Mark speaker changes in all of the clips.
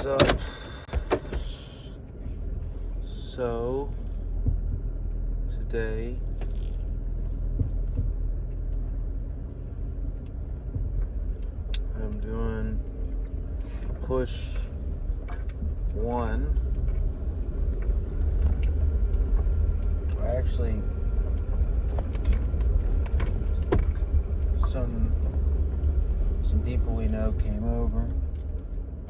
Speaker 1: What's up? So, today I'm doing push 1. Actually, some people we know came over.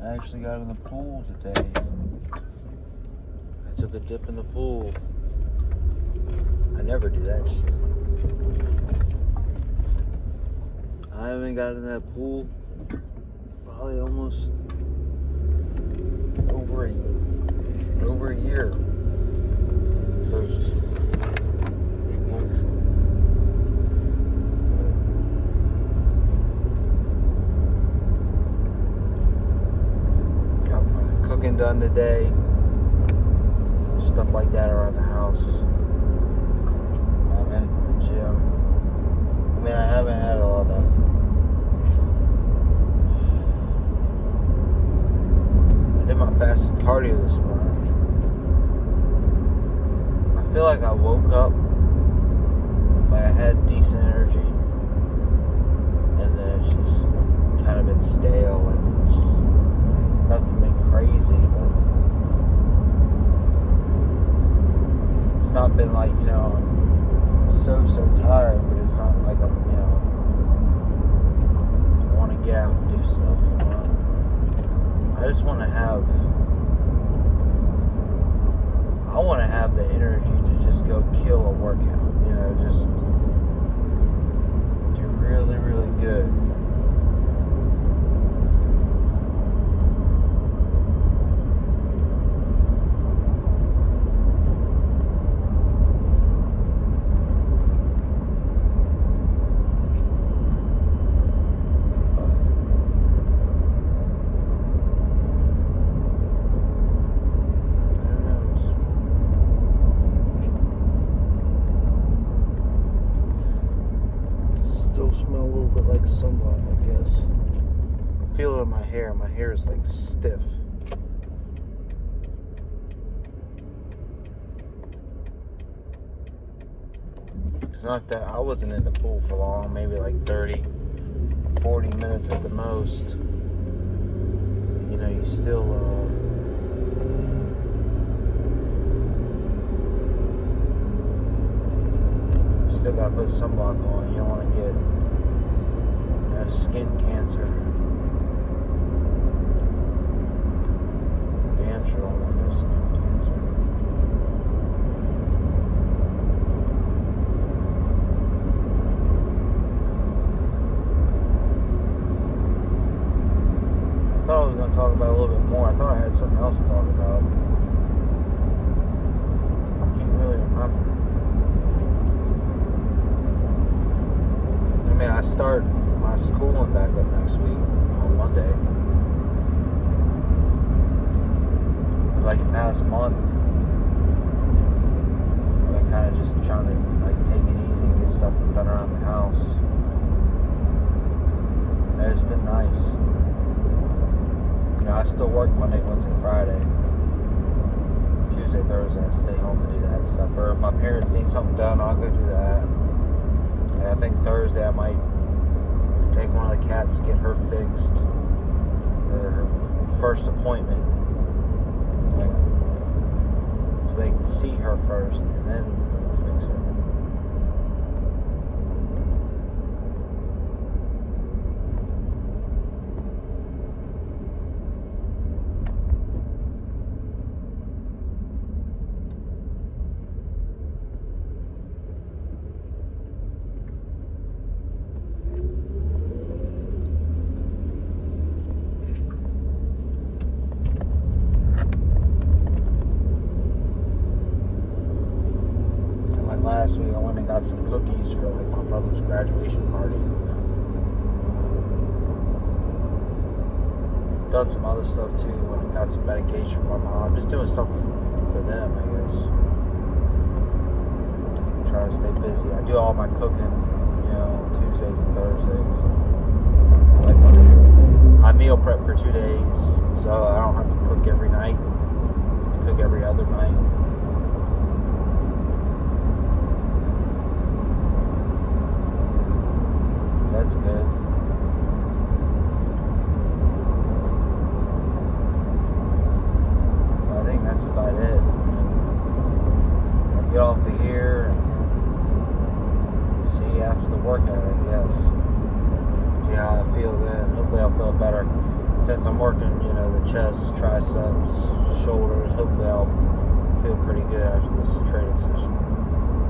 Speaker 1: I actually got in the pool today. I took a dip in the pool. I never do that shit. I haven't got in that pool probably almost over a year. There's pretty cool. Got my cooking done today. Stuff like that around the house. I'm headed to the gym. I mean, I haven't had a lot of. I did my fasted cardio this morning. I feel like I woke up, like I had decent energy, and then it's just kind of been stale. Like it's nothing been crazy, but it's not been like, I'm so tired, but it's not like I'm, I want to get out and do stuff, I just want to have, the energy to just go kill a workout, just do really, really good. Smell a little bit like sunlight, I guess. I feel it in my hair. My hair is like stiff. It's not that I wasn't in the pool for long, maybe like 30, 40 minutes at the most. You still gotta put sunblock on. You don't want to get skin cancer. Damn sure don't want no skin cancer. I thought I was going to talk about a little bit more. I thought I had something else to talk about. I can't really remember. I mean, I start my schooling back up next week on Monday. Because like the past month, I've been kind of just trying to take it easy and get stuff done around the house. And it's been nice. I still work Monday, Wednesday, Friday. Tuesday, Thursday, I stay home and do that stuff. Or if my parents need something done, I'll go do that. And I think Thursday I might take one of the cats to get her fixed, or her first appointment, so they can see her first, and then they'll fix her. Last week I went and got some cookies for like my brother's graduation party. Done some other stuff too. Went and got some medication for my mom. Just doing stuff for them, I guess. Trying to stay busy. I do all my cooking, Tuesdays and Thursdays. Like Monday. I meal prep for 2 days, so I don't have to cook every night. I cook every other night. That's good. I think that's about it. I'll get off of here and see after the workout, I guess. See how I feel then. Hopefully I'll feel better. Since I'm working, the chest, triceps, shoulders, hopefully I'll feel pretty good after this training session.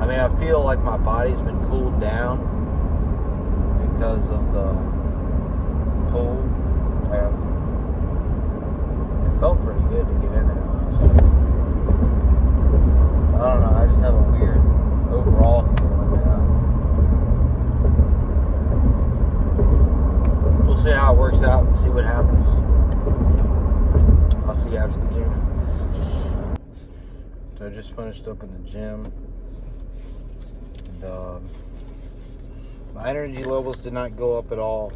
Speaker 1: I mean, I feel like my body's been cooled down because of the pool. It felt pretty good to get in there, honestly. I don't know, I just have a weird overall feeling now. We'll see how it works out, see what happens. I'll see you after the gym. So I just finished up in the gym. And my energy levels did not go up at all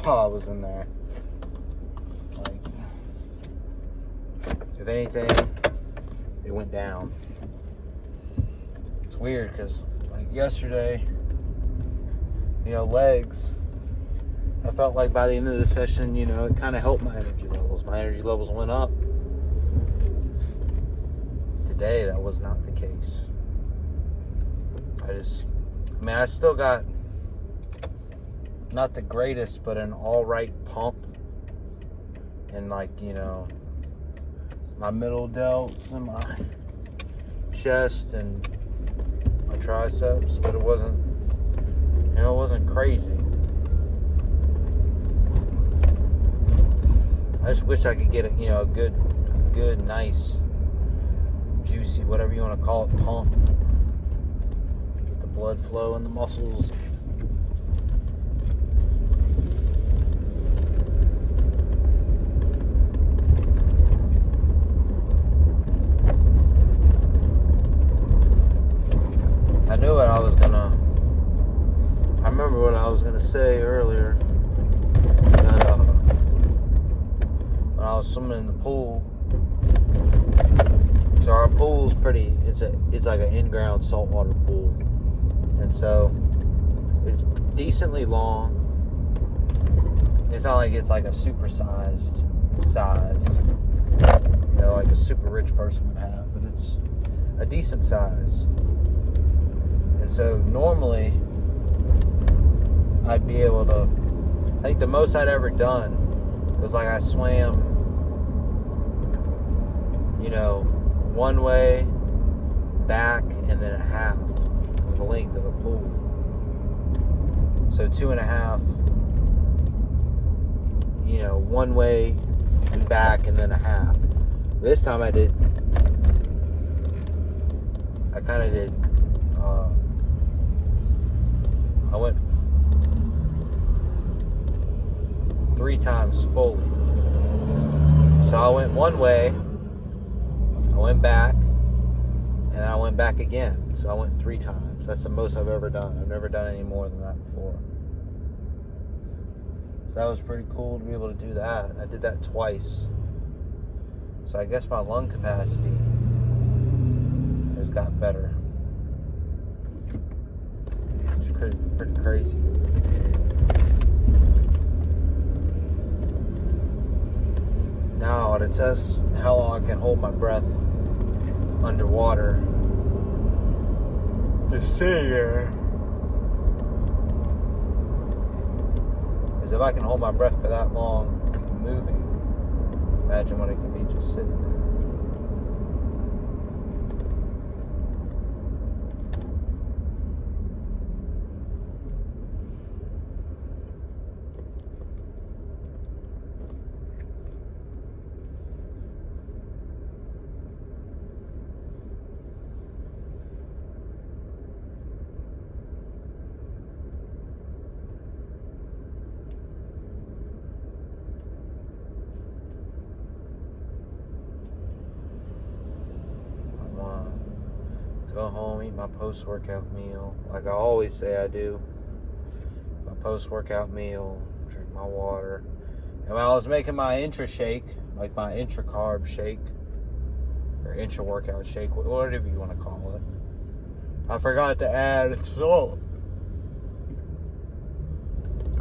Speaker 1: while I was in there. Like, if anything, it went down. It's weird because, like, yesterday, legs, I felt like by the end of the session, it kind of helped my energy levels. My energy levels went up. Today, that was not the case. I still got not the greatest, but an all right pump in, like, my middle delts and my chest and my triceps, but it wasn't crazy. I just wish I could get a good, nice, juicy, whatever you want to call it, pump. Get the blood flow in the muscles. I remember what I was gonna say earlier. That when I was swimming in the pool, so our pool's it's like an in-ground saltwater pool, and so it's decently long. It's not like it's like a super-sized size, like a super rich person would have, but it's a decent size. And so normally I'd be able to, I think the most I'd ever done was like I swam, one way, back, and then a half of the length of the pool. So 2.5, one way and back, and then a half. This time I went 3 times fully. So I went one way, I went back, and I went back again. So I went 3 times. That's the most I've ever done. I've never done any more than that before. So that was pretty cool to be able to do that. I did that twice. So I guess my lung capacity has got better. It's pretty crazy. Now to test how long I can hold my breath underwater. Just sitting here. Because if I can hold my breath for that long moving, imagine what it can be just sitting there. Go home, eat my post-workout meal, like I always say I do. My post-workout meal, drink my water, And when I was making my intra shake, like my intra carb shake, or intra workout shake, whatever you want to call it, I forgot to add salt.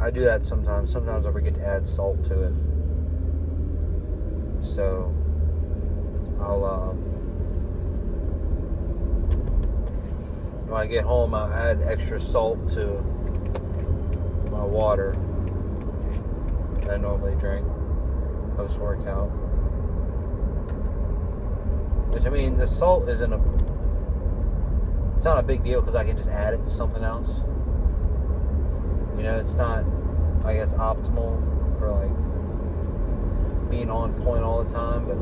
Speaker 1: I do that sometimes. Sometimes I forget to add salt to it. So I'll when I get home, I'll add extra salt to my water that I normally drink post-workout. Which, I mean, the salt it's not a big deal because I can just add it to something else. You know, it's not, I guess, optimal for, like, being on point all the time, but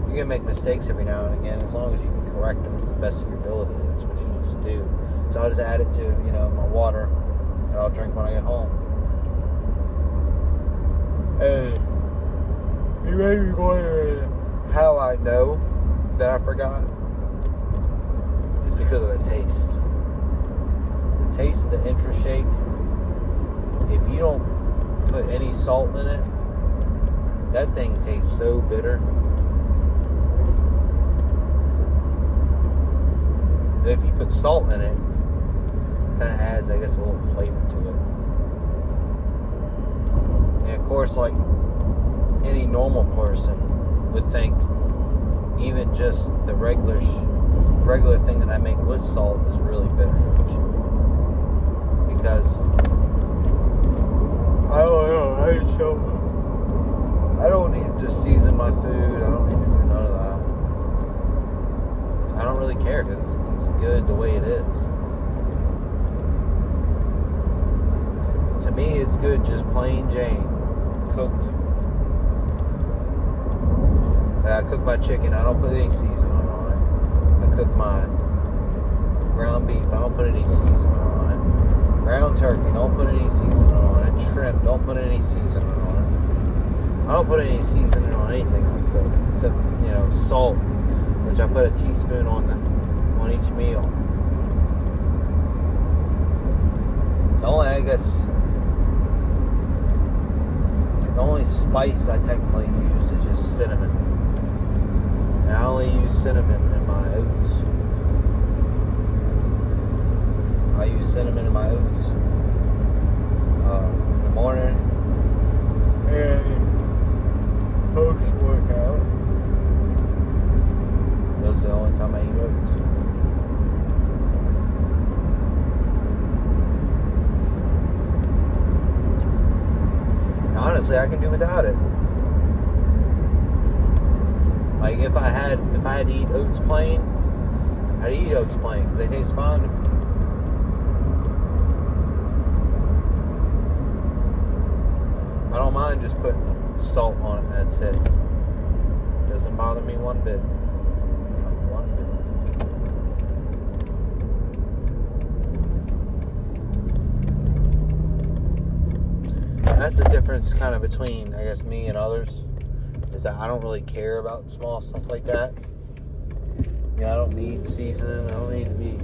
Speaker 1: you're going to make mistakes every now and again. As long as you can correct them to the best of your ability, that's what you just do. So I'll just add it to, you know, my water that I'll drink when I get home. Hey, you may be wondering how I know that I forgot. It's because of the taste. The taste of the intra shake, if you don't put any salt in it, that thing tastes so bitter. If you put salt in it, kind of adds, I guess, a little flavor to it. And of course, like any normal person would think, even just the regular thing that I make with salt is really bitter. Because I don't know, I don't need to season my food. I don't need to do none of that. I don't really care because it's good the way it is. To me, it's good just plain Jane, cooked. I cook my chicken. I don't put any seasoning on it. I cook my ground beef. I don't put any seasoning on it. Ground turkey. Don't put any seasoning on it. Shrimp. Don't put any seasoning on it. I don't put any seasoning on anything I cook except, you know, salt, which I put a teaspoon on each meal. The only spice I technically use is just cinnamon. And I only use cinnamon in my oats. I use cinnamon in my oats in the morning and post-workout. Those are the only time I eat oats. Honestly, I can do without it. Like if I had to eat oats plain, I'd eat oats plain because they taste fine to me. I don't mind just putting salt on it and that's it. Doesn't bother me one bit. Not one bit. That's the difference kind of between, I guess, me and others, is that I don't really care about small stuff like that. You know, I don't need seasoning. I don't need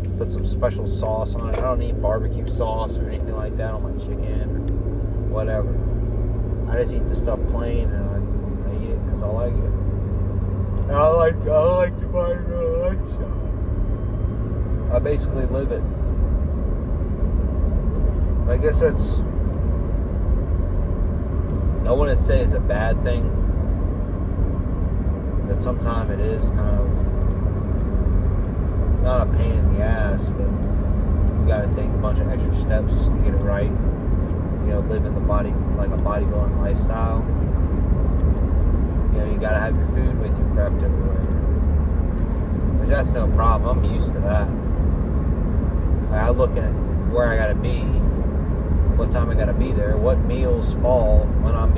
Speaker 1: to put some special sauce on it. I don't need barbecue sauce or anything like that on my chicken or whatever. I just eat the stuff plain and I eat it because I like it. And I like to buy real lifestyle. I basically live it. I guess that's, I wouldn't say it's a bad thing, but sometimes it is kind of not a pain in the ass, but you gotta take a bunch of extra steps just to get it right. You know, live in the body, like a bodybuilding lifestyle. You know, you gotta have your food with you prepped everywhere. Which that's no problem, I'm used to that. I look at where I gotta be, what time I gotta be there, what meals fall when I'm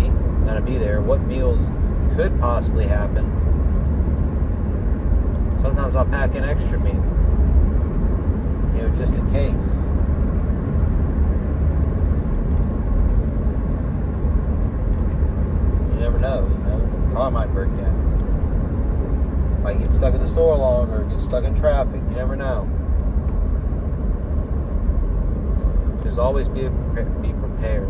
Speaker 1: gonna be there, what meals could possibly happen. Sometimes I'll pack an extra meal, you know, just in case. You never know, you know, the car might break down. Might get stuck in the store longer, get stuck in traffic, you never know. Just always be prepared.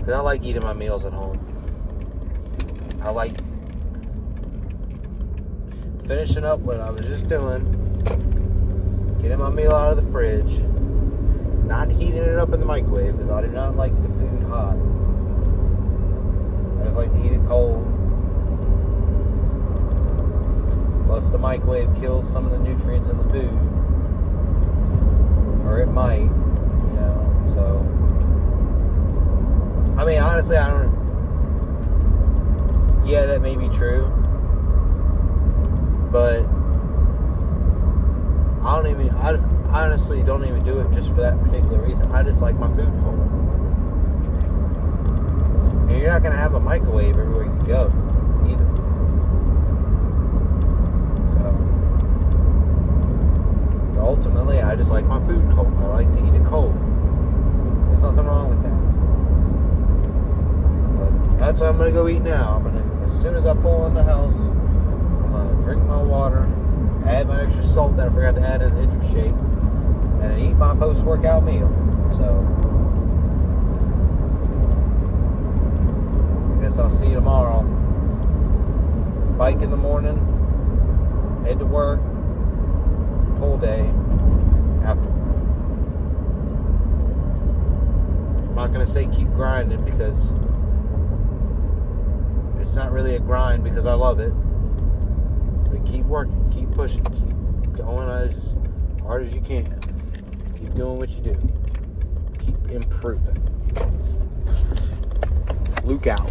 Speaker 1: Because I like eating my meals at home. I like finishing up what I was just doing, getting my meal out of the fridge, not heating it up in the microwave because I do not like the food hot. I just like to eat it cold. Plus the microwave kills some of the nutrients in the food. Or it might, you know, so. I mean, honestly, I don't. Yeah, that may be true. But I honestly don't even do it just for that particular reason. I just like my food cold. And you're not going to have a microwave everywhere you go, either. So, ultimately, I just like my food cold. I like to eat it cold. There's nothing wrong with that. But that's what I'm going to go eat now. As soon as I pull in the house, I'm going to drink my water, add my extra salt that I forgot to add in the intro shake, and eat my post-workout meal. So, I guess I'll see you tomorrow. Bike in the morning, head to work, whole day after. I'm not going to say keep grinding because it's not really a grind because I love it. But keep working, keep pushing, keep going as hard as you can. Keep doing what you do. Keep improving. Luke out.